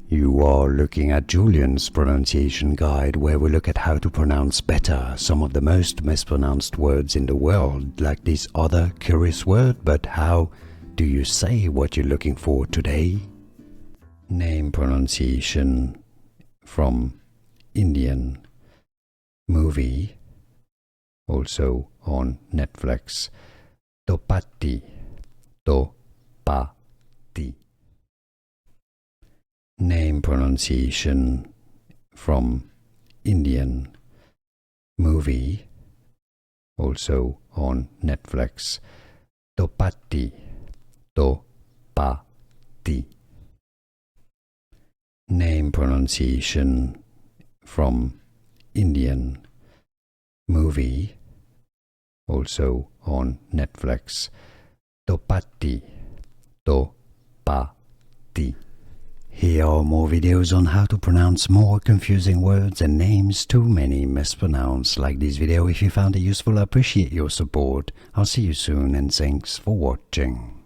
You are looking at Julian's pronunciation guide, where we look at how to pronounce better some of the most mispronounced words in the world, like this other curious word. But how do you say what you're looking for today? Name pronunciation from Indian movie, also on Netflix. Do Patti. Do Patti. Name pronunciation from Indian movie, also on Netflix. Do Patti. Do Patti. Name pronunciation from Indian movie, also on Netflix. Do Patti. Do Patti. Here are more videos on how to pronounce more confusing words and names too many mispronounced. Like this video if you found it useful. I appreciate your support. I'll see you soon and thanks for watching.